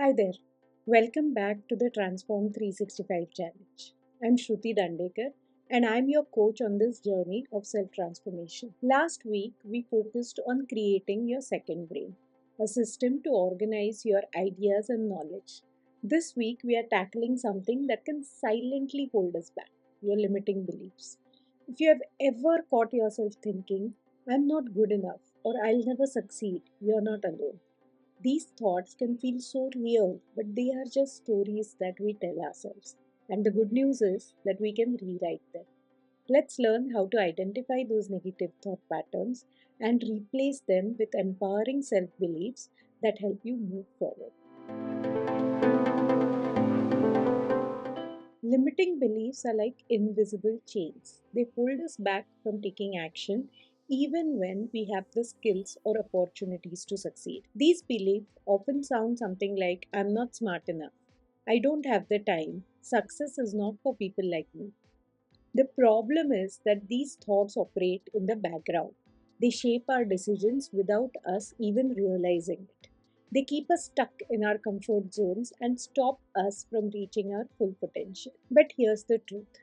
Hi there. Welcome back to the Transform 365 Challenge. I'm Shruti Dandekar and I'm your coach on this journey of self transformation. Last week, we focused on creating your second brain, a system to organize your ideas and knowledge. This week, we are tackling something that can silently hold us back, your limiting beliefs. If you have ever caught yourself thinking, I'm not good enough or I'll never succeed, you're not alone. These thoughts can feel so real, but they are just stories that we tell ourselves. And the good news is that we can rewrite them. Let's learn how to identify those negative thought patterns and replace them with empowering self beliefs that help you move forward. Limiting beliefs are like invisible chains. They hold us back from taking action even when we have the skills or opportunities to succeed. These beliefs often sound something like I'm not smart enough, I don't have the time, success is not for people like me. The problem is that these thoughts operate in the background. They shape our decisions without us even realizing it. They keep us stuck in our comfort zones and stop us from reaching our full potential. But here's the truth,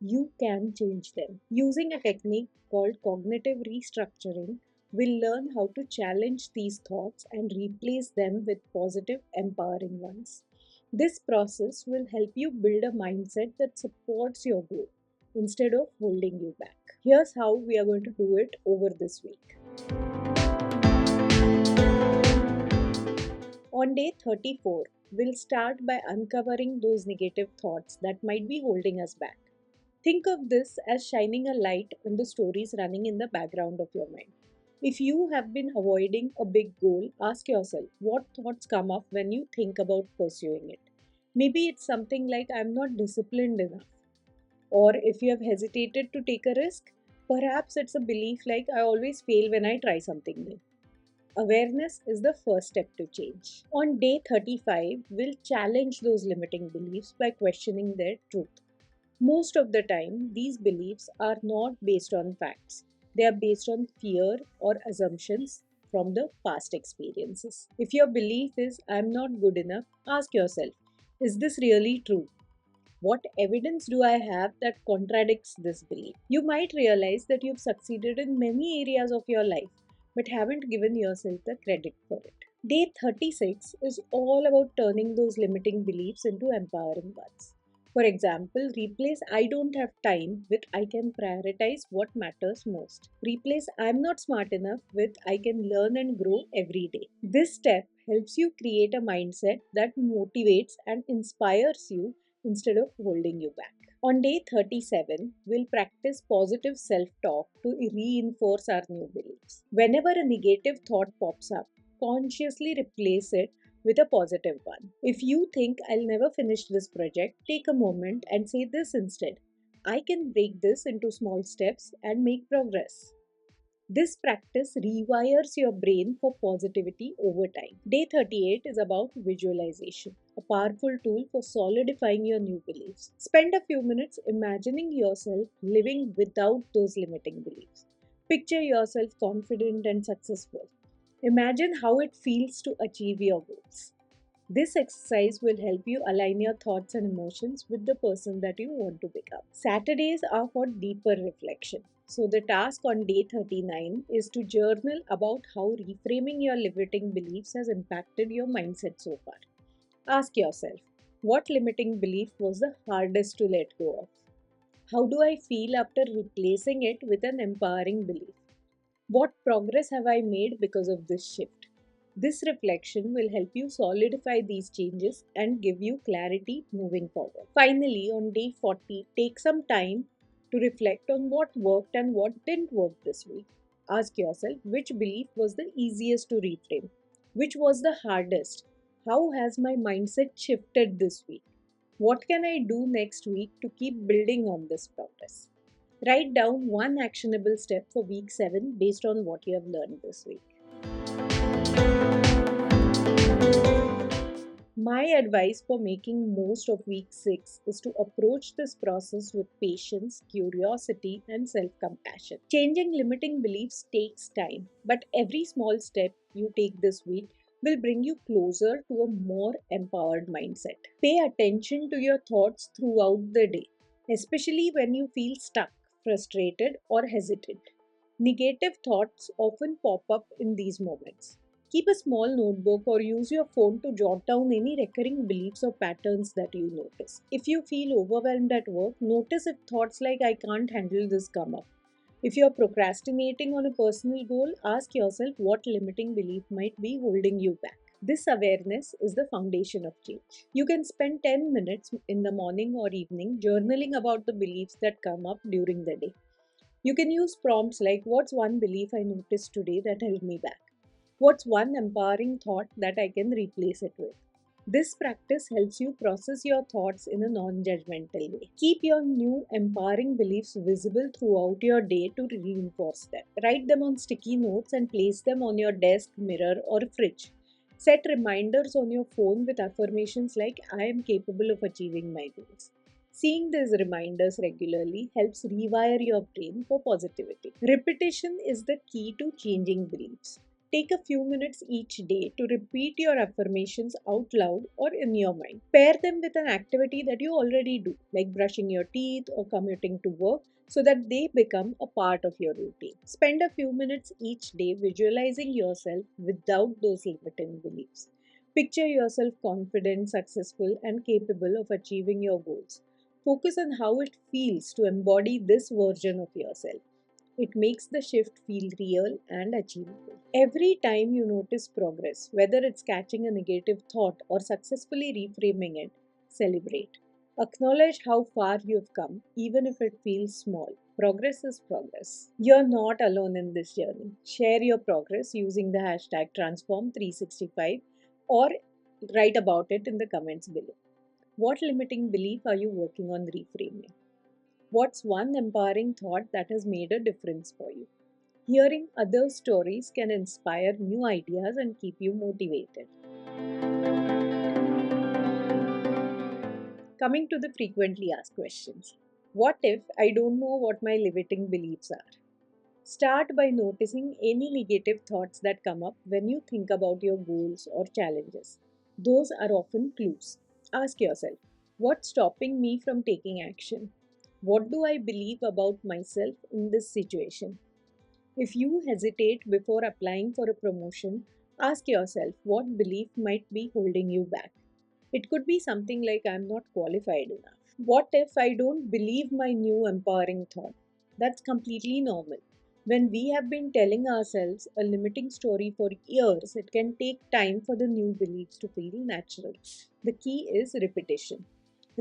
you can change them. Using a technique called cognitive restructuring, we'll learn how to challenge these thoughts and replace them with positive, empowering ones. This process will help you build a mindset that supports your goal instead of holding you back. Here's how we are going to do it over this week. On day 34, we'll start by uncovering those negative thoughts that might be holding us back. Think of this as shining a light on the stories running in the background of your mind. If you have been avoiding a big goal, ask yourself what thoughts come up when you think about pursuing it. Maybe it's something like I'm not disciplined enough. Or if you have hesitated to take a risk, perhaps it's a belief like I always fail when I try something new. Awareness is the first step to change. On day 35, we'll challenge those limiting beliefs by questioning their truth. Most of the time, these beliefs are not based on facts. They are based on fear or assumptions from the past experiences. If your belief is, I'm not good enough, ask yourself, is this really true? What evidence do I have that contradicts this belief? You might realize that you've succeeded in many areas of your life but haven't given yourself the credit for it. Day 36 is all about turning those limiting beliefs into empowering ones. For example, replace I don't have time with I can prioritize what matters most. Replace I'm not smart enough with I can learn and grow every day. This step helps you create a mindset that motivates and inspires you instead of holding you back. On day 37, we'll practice positive self talk to reinforce our new beliefs. Whenever a negative thought pops up, consciously replace it with a positive one. If you think I'll never finish this project, take a moment and say this instead, I can break this into small steps and make progress. This practice rewires your brain for positivity over time. Day 38 is about visualization, a powerful tool for solidifying your new beliefs. Spend a few minutes imagining yourself living without those limiting beliefs. Picture yourself confident and successful. Imagine how it feels to achieve your goals. This exercise will help you align your thoughts and emotions with the person that you want to become. Saturdays are for deeper reflection. So, the task on day 39 is to journal about how reframing your limiting beliefs has impacted your mindset so far. Ask yourself, what limiting belief was the hardest to let go of? How do I feel after replacing it with an empowering belief? What progress have I made because of this shift? This reflection will help you solidify these changes and give you clarity moving forward. Finally, on day 40, take some time to reflect on what worked and what didn't work this week. Ask yourself which belief was the easiest to reframe, which was the hardest, how has my mindset shifted this week, what can I do next week to keep building on this progress. Write down one actionable step for week 7 based on what you have learned this week. My advice for making most of week 6 is to approach this process with patience, curiosity, and self compassion. Changing limiting beliefs takes time, but every small step you take this week will bring you closer to a more empowered mindset. Pay attention to your thoughts throughout the day, especially when you feel stuck, frustrated, or hesitant. Negative thoughts often pop up in these moments. Keep a small notebook or use your phone to jot down any recurring beliefs or patterns that you notice. If you feel overwhelmed at work, notice if thoughts like I can't handle this come up. If you're procrastinating on a personal goal, ask yourself what limiting belief might be holding you back. This awareness is the foundation of change. You can spend 10 minutes in the morning or evening journaling about the beliefs that come up during the day. You can use prompts like, what's one belief I noticed today that held me back? What's one empowering thought that I can replace it with? This practice helps you process your thoughts in a non judgmental way. Keep your new empowering beliefs visible throughout your day to reinforce them. Write them on sticky notes and place them on your desk, mirror, or fridge. Set reminders on your phone with affirmations like, I am capable of achieving my goals. Seeing these reminders regularly helps rewire your brain for positivity. Repetition is the key to changing beliefs. Take a few minutes each day to repeat your affirmations out loud or in your mind. Pair them with an activity that you already do, like brushing your teeth or commuting to work, so that they become a part of your routine. Spend a few minutes each day visualizing yourself without those limiting beliefs. Picture yourself confident, successful, and capable of achieving your goals. Focus on how it feels to embody this version of yourself. It makes the shift feel real and achievable. Every time you notice progress, whether it's catching a negative thought or successfully reframing it, celebrate. Acknowledge how far you've come, even if it feels small. Progress is progress. You're not alone in this journey. Share your progress using the hashtag Transform365 or write about it in the comments below. What limiting belief are you working on reframing? What's one empowering thought that has made a difference for you? Hearing other stories can inspire new ideas and keep you motivated. Coming to the frequently asked questions. What if I don't know what my limiting beliefs are? Start by noticing any negative thoughts that come up when you think about your goals or challenges. Those are often clues. Ask yourself, what's stopping me from taking action? What do I believe about myself in this situation? If you hesitate before applying for a promotion, ask yourself what belief might be holding you back. It could be something like, I'm not qualified enough. What if I don't believe my new empowering thought? That's completely normal. When we have been telling ourselves a limiting story for years, it can take time for the new beliefs to feel natural. The key is repetition.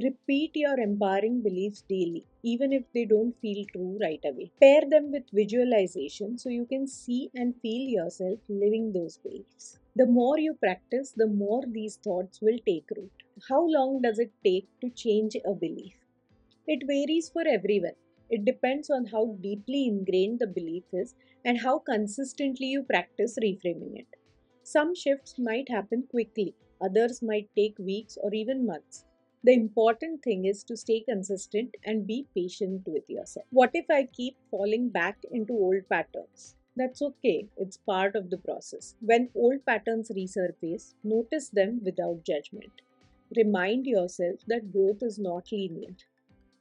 Repeat your empowering beliefs daily, even if they don't feel true right away. Pair them with visualization so you can see and feel yourself living those beliefs. The more you practice, the more these thoughts will take root. How long does it take to change a belief? It varies for everyone. It depends on how deeply ingrained the belief is and how consistently you practice reframing it. Some shifts might happen quickly, others might take weeks or even months. The important thing is to stay consistent and be patient with yourself. What if I keep falling back into old patterns? That's okay, it's part of the process. When old patterns resurface, notice them without judgment. Remind yourself that growth is not linear.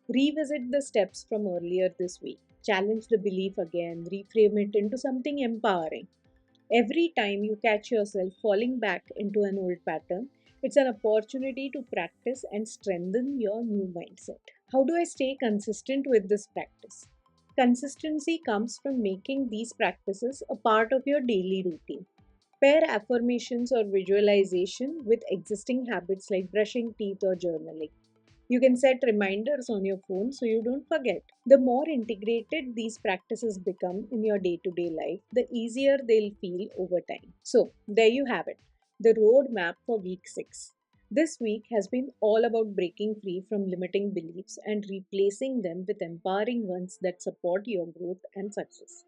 Revisit the steps from earlier this week. Challenge the belief again, reframe it into something empowering. Every time you catch yourself falling back into an old pattern, it's an opportunity to practice and strengthen your new mindset. How do I stay consistent with this practice? Consistency comes from making these practices a part of your daily routine. Pair affirmations or visualization with existing habits like brushing teeth or journaling. You can set reminders on your phone so you don't forget. The more integrated these practices become in your day to day life, the easier they'll feel over time. So, there you have it, the roadmap for week 6. This week has been all about breaking free from limiting beliefs and replacing them with empowering ones that support your growth and success.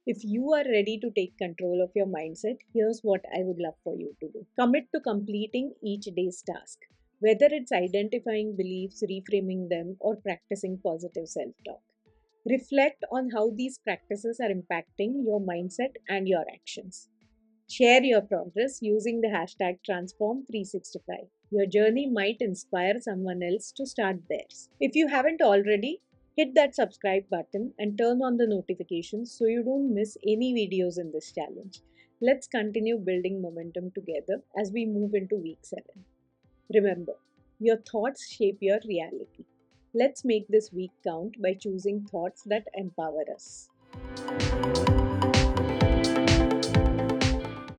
If you are ready to take control of your mindset, here's what I would love for you to do. Commit to completing each day's task, whether it's identifying beliefs, reframing them, or practicing positive self talk. Reflect on how these practices are impacting your mindset and your actions. Share your progress using the hashtag Transform365. Your journey might inspire someone else to start theirs. If you haven't already, hit that subscribe button and turn on the notifications so you don't miss any videos in this challenge. Let's continue building momentum together as we move into week 7. Remember, your thoughts shape your reality. Let's make this week count by choosing thoughts that empower us.